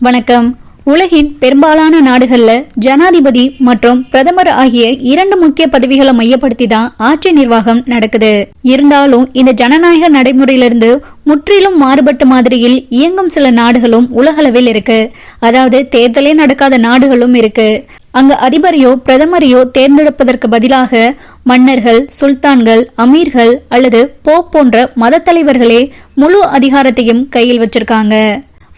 வணக்கம். உலகின் பெரும்பாலான நாடுகள்ல ஜனாதிபதி மற்றும் பிரதமர் ஆகிய இரண்டு முக்கிய பதவிகளை மையப்படுத்தி தான் ஆட்சி நிர்வாகம் நடக்குது. இருந்தாலும் இந்த ஜனநாயக நடைமுறையிலிருந்து முற்றிலும் மாறுபட்ட மாதிரியில் இயங்கும் சில நாடுகளும் உலகளவில் இருக்கு. அதாவது தேர்தலே நடக்காத நாடுகளும் இருக்கு. அங்க அதிபரையோ பிரதமரையோ தேர்ந்தெடுப்பதற்கு பதிலாக மன்னர்கள், சுல்தான்கள், அமீர்கள் அல்லது போப் போன்ற மத தலைவர்களே முழு அதிகாரத்தையும் கையில் வச்சிருக்காங்க.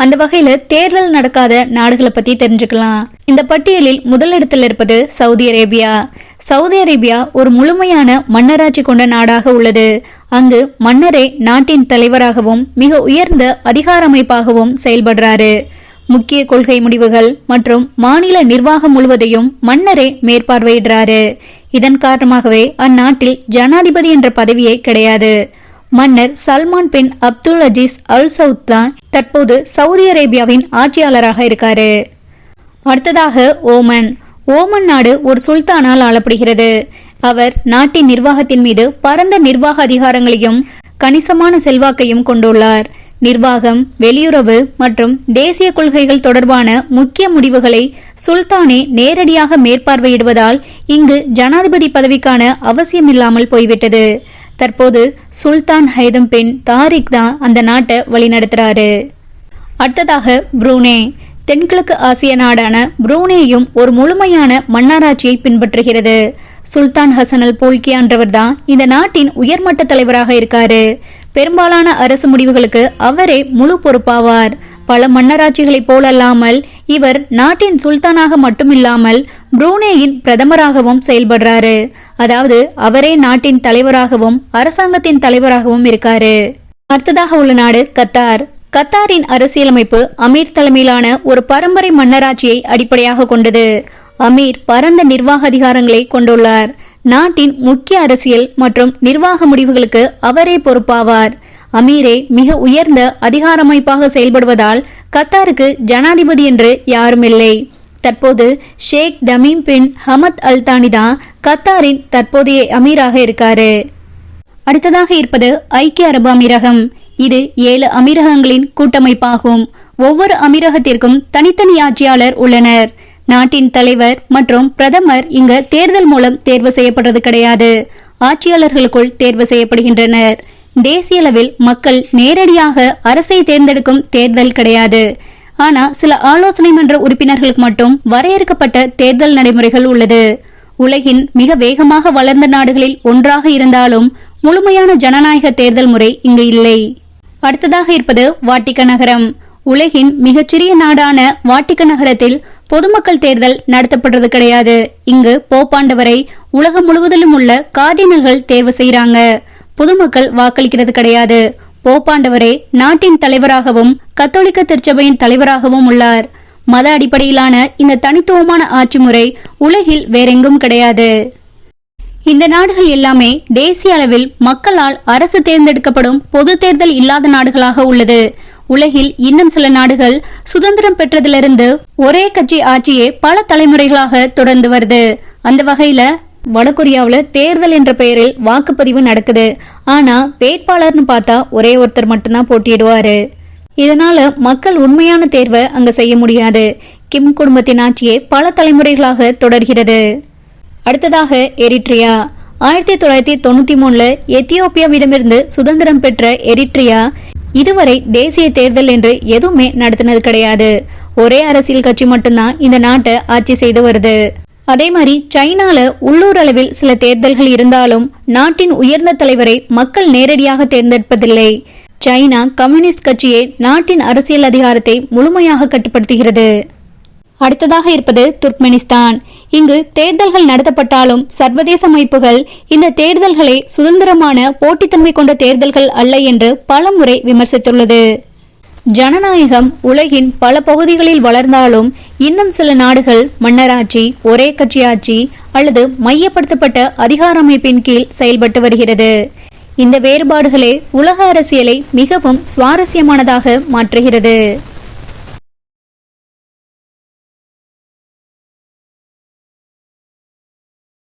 அந்த வகையில தேர்தல் நடக்காத நாடுகளை பத்தி தெரிஞ்சுக்கலாம். இந்த பட்டியலில் முதலிடத்தில் இருப்பது சவுதி அரேபியா. சவுதி அரேபியா ஒரு முழுமையான மன்னராட்சி கொண்ட நாடாக உள்ளது. அங்கு மன்னரே நாட்டின் தலைவராகவும் மிக உயர்ந்த அதிகார அமைப்பாகவும் செயல்படுறாரு. முக்கிய கொள்கை முடிவுகள் மற்றும் மாநில நிர்வாகம் முழுவதையும் மன்னரே மேற்பார்வையிடுறாரு. இதன் காரணமாகவே அந்நாட்டில் ஜனாதிபதி என்ற பதவியே கிடையாது. மன்னர் சல்மான் பின் அப்துல் அஜீஸ் அல் சவுத் தான் தற்போது சவுதி அரேபியாவின் ஆட்சியாளராக இருக்காரு. அடுத்ததாக ஓமன். ஓமன் நாடு ஒரு சுல்தானால் ஆளப்படுகிறது. அவர் நாட்டின் நிர்வாகத்தின் மீது பரந்த நிர்வாக அதிகாரங்களையும் கணிசமான செல்வாக்கையும் கொண்டுள்ளார். நிர்வாகம், வெளியுறவு மற்றும் தேசிய கொள்கைகள் தொடர்பான முக்கிய முடிவுகளை சுல்தானே நேரடியாக மேற்பார்வையிடுவதால் இங்கு ஜனாதிபதி பதவிக்கான அவசியமில்லாமல் போய்விட்டது. தற்போது சுல்தான் ஹைதம் பின் தாரிக் தான் அந்த நாட்டை வழிநடத்துறாரு. அடுத்ததாக புரூனே. தென்கிழக்கு ஆசிய நாடான புரூனேயும் ஒரு முழுமையான மன்னராட்சியை பின்பற்றுகிறது. சுல்தான் ஹசன் அல் போல்கியான்றவர் தான் இந்த நாட்டின் உயர்மட்ட தலைவராக இருக்காரு. பெரும்பாலான அரசு முடிவுகளுக்கு அவரே முழு பொறுப்பாவார். பல மன்னராட்சிகளை போலல்லாமல் இவர் நாட்டின் சுல்தானாக மட்டுமில்லாமல் புரூனேயின் பிரதமராகவும் செயல்படுறாரு. அதாவது அவரே நாட்டின் தலைவராகவும் அரசாங்கத்தின் தலைவராகவும் இருக்காரு. அடுத்ததாக உள்ள நாடு கத்தார். கத்தாரின் அரசியலமைப்பு அமீர் தலைமையிலான ஒரு பரம்பரை மன்னராட்சியை அடிப்படையாக கொண்டது. அமீர் பரந்த நிர்வாக அதிகாரங்களை கொண்டுள்ளார். நாட்டின் முக்கிய அரசியல் மற்றும் நிர்வாக முடிவுகளுக்கு அவரே பொறுப்பாவார். அமீரே மிக உயர்ந்த அதிகார அமைப்பாக செயல்படுவதால் கத்தாருக்கு ஜனாதிபதி என்று யாரும் இல்லை. தற்போது Sheikh Tamim bin Hamad Al தானி தான் கத்தாரின் தற்போதைய அமீராக இருக்காரு. அடுத்ததாக இருப்பது ஐக்கிய அரபு அமீரகம். இது 7 அமீரகங்களின் கூட்டமைப்பாகும். ஒவ்வொரு அமீரகத்திற்கும் தனித்தனி ஆட்சியாளர் உள்ளனர். நாட்டின் தலைவர் மற்றும் பிரதமர் இங்கு தேர்தல் மூலம் தேர்வு செய்யப்படுறது கிடையாது. ஆட்சியாளர்களுக்குள் தேர்வு செய்யப்படுகின்றனர். தேசிய அளவில் மக்கள் நேரடியாக அரசை தேர்ந்தெடுக்கும் தேர்தல் கிடையாது. ஆனா சில ஆலோசனை மன்ற உறுப்பினர்களுக்கு மட்டும் வரையறுக்கப்பட்ட தேர்தல் நடைமுறைகள் உள்ளது. உலகின் மிக வேகமாக வளர்ந்த நாடுகளில் ஒன்றாக இருந்தாலும் முழுமையான ஜனநாயக தேர்தல் முறை இங்கு இல்லை. அடுத்ததாக இருப்பது வாட்டிகன் நகரம். உலகின் மிகச்சிறிய நாடான வாட்டிகன் நகரத்தில் பொதுமக்கள் தேர்தல் நடத்தப்படுறது கிடையாது. இங்கு போப்பாண்டவரை உலகம் முழுவதிலும் உள்ள கார்டினல்கள் தேர்வு செய்யறாங்க. பொதுமக்கள் வாக்களிக்கிறது கிடையாது. போப்பாண்டவரே நாட்டின் தலைவராகவும் கத்தோலிக்க திருச்சபையின் தலைவராகவும் உள்ளார். மத அடிப்படையிலான இந்த தனித்துவமான ஆட்சி முறை உலகில் வேறெங்கும் கிடையாது. இந்த நாடுகள் எல்லாமே தேசிய அளவில் மக்களால் அரசு தேர்ந்தெடுக்கப்படும் பொது தேர்தல் இல்லாத நாடுகளாக உள்ளது. உலகில் இன்னும் சில நாடுகள் சுதந்திரம் பெற்றதிலிருந்து ஒரே கட்சி ஆட்சியே பல தலைமுறைகளாக தொடர்ந்து வருது. அந்த வகையில வடகொரியாவுல தேர்தல் என்ற பெயரில் வாக்குப்பதிவு நடக்குது. ஆனா வேட்பாளர்னு பார்த்தா ஒரே ஒருத்தர் மட்டும்தான் போட்டியிடுவாரு. இதனால மக்கள் உண்மையான தேர்வை அங்க செய்ய முடியாது. கிம் குடும்பத்தின் ஆட்சியே பல தலைமுறைகளாக தொடர்கிறது. அடுத்ததாக எரிட்ரியா. 1993 எத்தியோப்பியாவிடமிருந்து சுதந்திரம் பெற்ற எரிட்ரியா இதுவரை தேசிய தேர்தல் என்று எதுவுமே நடத்தினது கிடையாது. ஒரே அரசியல் கட்சி மட்டும்தான் இந்த நாட்டை ஆட்சி செய்து வருது. அதே மாதிரி சைனால உள்ளூர் அளவில் சில தேர்தல்கள் இருந்தாலும் நாட்டின் உயர்ந்த தலைவரை மக்கள் நேரடியாக தேர்ந்தெடுப்பதில்லை. சைனா கம்யூனிஸ்ட் கட்சியே நாட்டின் அரசியல் அதிகாரத்தை முழுமையாக கட்டுப்படுத்துகிறது. அடுத்ததாக இருப்பது துர்க்மெனிஸ்தான். இங்கு தேர்தல்கள் நடத்தப்பட்டாலும் சர்வதேச அமைப்புகள் இந்த தேர்தல்களை சுதந்திரமான போட்டித்தன்மை கொண்ட தேர்தல்கள் அல்ல என்று பல முறை விமர்சித்துள்ளது. ஜனநாயகம் உலகின் பல பகுதிகளில் வளர்ந்தாலும் இன்னும் சில நாடுகள் மன்னராட்சி, ஒரே கட்சி ஆட்சி அல்லது மையப்படுத்தப்பட்ட அதிகார அமைப்பின் கீழ் செயல்பட்டு வருகிறது. இந்த வேறுபாடுகளே உலக அரசியலை மிகவும் சுவாரஸ்யமானதாக மாற்றுகிறது.